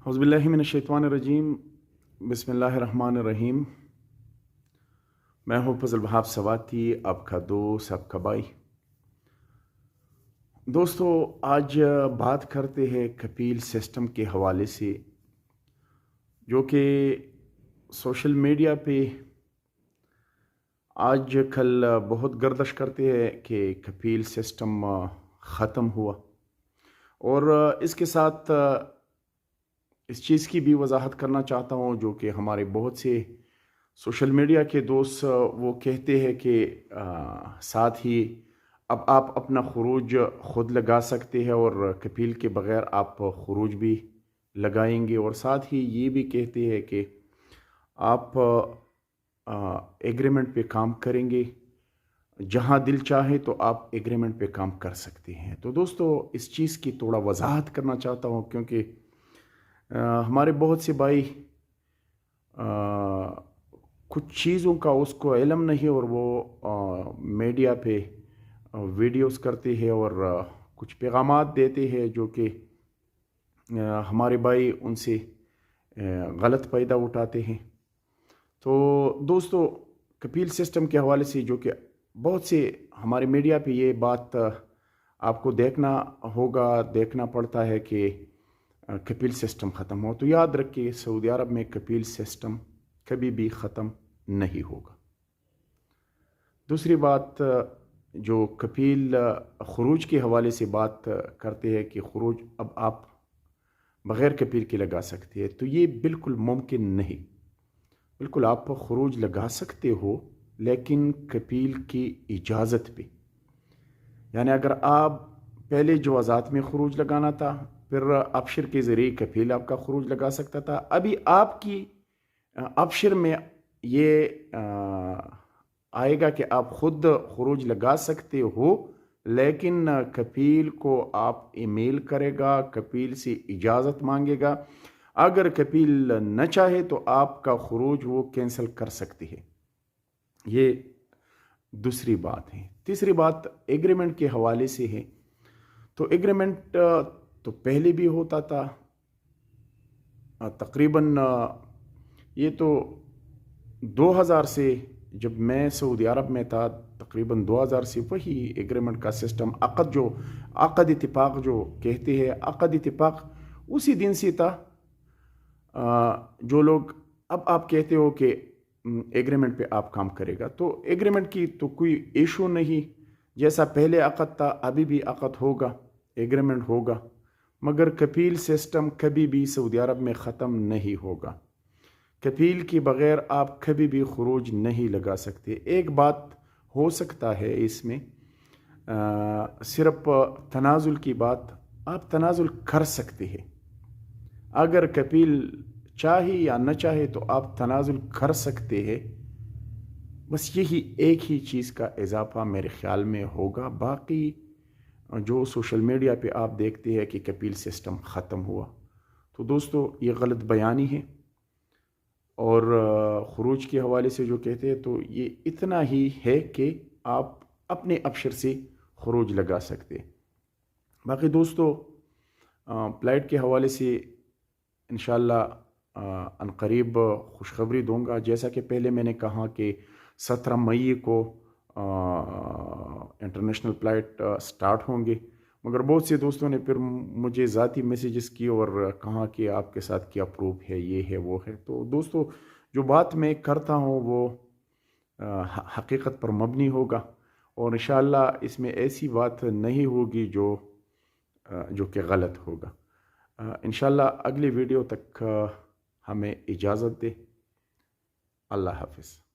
औज़ुबिल्लाहि मिनश्शैतानिर्रजीम बिस्मिल्लाहिर्रहमानिर्रहीम। मैं हूँ फजल वहाब सवाती, आपका दोस्त, आपका भाई। दोस्तों, आज बात करते हैं कपिल सिस्टम के हवाले से, जो कि सोशल मीडिया पे आज कल बहुत गर्दिश करते हैं कि कपिल सिस्टम ख़त्म हुआ। और इसके साथ इस चीज़ की भी वजाहत करना चाहता हूँ, जो कि हमारे बहुत से सोशल मीडिया के दोस्त वो कहते हैं कि साथ ही अब आप अपना खुरूज ख़ुद लगा सकते हैं और कपिल के बग़ैर आप खुरूज भी लगाएंगे, और साथ ही ये भी कहते हैं कि आप एग्रीमेंट पे काम करेंगे, जहाँ दिल चाहे तो आप एग्रीमेंट पे काम कर सकते हैं। तो दोस्तों, इस चीज़ की थोड़ा वजाहत करना चाहता हूँ, क्योंकि हमारे बहुत से भाई कुछ चीज़ों का उसको इल्म नहीं, और वो मीडिया पे वीडियोस करते हैं और कुछ पैगामात देते हैं जो कि हमारे भाई उनसे गलत फ़ायदा उठाते हैं। तो दोस्तों, कपिल सिस्टम के हवाले से जो कि बहुत से हमारे मीडिया पे ये बात आपको देखना पड़ता है कि कपिल सिस्टम ख़त्म हो, तो याद रखिए सऊदी अरब में कपिल सिस्टम कभी भी ख़त्म नहीं होगा। दूसरी बात, जो कपिल खुरूज के हवाले से बात करते हैं कि खुरूज अब आप बग़ैर कपिल के लगा सकते हैं, तो ये बिल्कुल मुमकिन नहीं। बिल्कुल आप खुरूज लगा सकते हो, लेकिन कपिल की इजाज़त पे। यानी अगर आप पहले जवाज़ात में खुरूज लगाना था, फिर अबशर के ज़रिए कपिल आपका खुरूज लगा सकता था। अभी आपकी अबशर में ये आएगा कि आप खुद खुरूज लगा सकते हो, लेकिन कपिल को आप ईमेल करेगा, कपिल से इजाज़त मांगेगा। अगर कपिल न चाहे तो आपका खुरूज वो कैंसिल कर सकती है। ये दूसरी बात है। तीसरी बात एग्रीमेंट के हवाले से है। तो एग्रीमेंट तो पहले भी होता था, तकरीबन ये तो 2000 से, जब मैं सऊदी अरब में था, तकरीबन 2000 से वही एग्रीमेंट का सिस्टम, अक़द इत्तिफ़ाक़ जो कहते हैं, अक़द इत्तिफ़ाक़ उसी दिन से था। जो लोग अब आप कहते हो कि एग्रीमेंट पे आप काम करेगा, तो एग्रीमेंट की तो कोई इशू नहीं। जैसा पहले अक़द था, अभी भी अक़द होगा, एग्रीमेंट होगा। मगर कपिल सिस्टम कभी भी सऊदी अरब में ख़त्म नहीं होगा। कपिल के बग़ैर आप कभी भी खुरूज नहीं लगा सकते। एक बात हो सकता है इसमें, सिर्फ तनाज़ुल की बात, आप तनाज़ुल कर सकते हैं। अगर कपिल चाहे या न चाहे तो आप तनाज़ुल कर सकते हैं। बस यही एक ही चीज़ का इजाफा मेरे ख़्याल में होगा। बाकी जो सोशल मीडिया पे आप देखते हैं कि कपिल सिस्टम ख़त्म हुआ, तो दोस्तों ये गलत बयानी है। और खुरूज के हवाले से जो कहते हैं, तो ये इतना ही है कि आप अपने अबशर से खुरूज लगा सकते। बाकी दोस्तों, फ्लाइट के हवाले से इंशाअल्लाह अनकरीब खुशखबरी दूंगा। जैसा कि पहले मैंने कहा कि 17 मई को इंटरनेशनल फ़्लाइट स्टार्ट होंगे, मगर बहुत से दोस्तों ने फिर मुझे ज़ाती मैसेजेस किए और कहा कि आपके साथ क्या प्रूफ है, ये है वो है। तो दोस्तों, जो बात मैं करता हूँ वो हकीकत पर मबनी होगा, और इंशाअल्लाह इसमें ऐसी बात नहीं होगी जो कि गलत होगा। इंशाअल्लाह अगली वीडियो तक हमें इजाज़त दे। अल्लाह हाफ़िज़।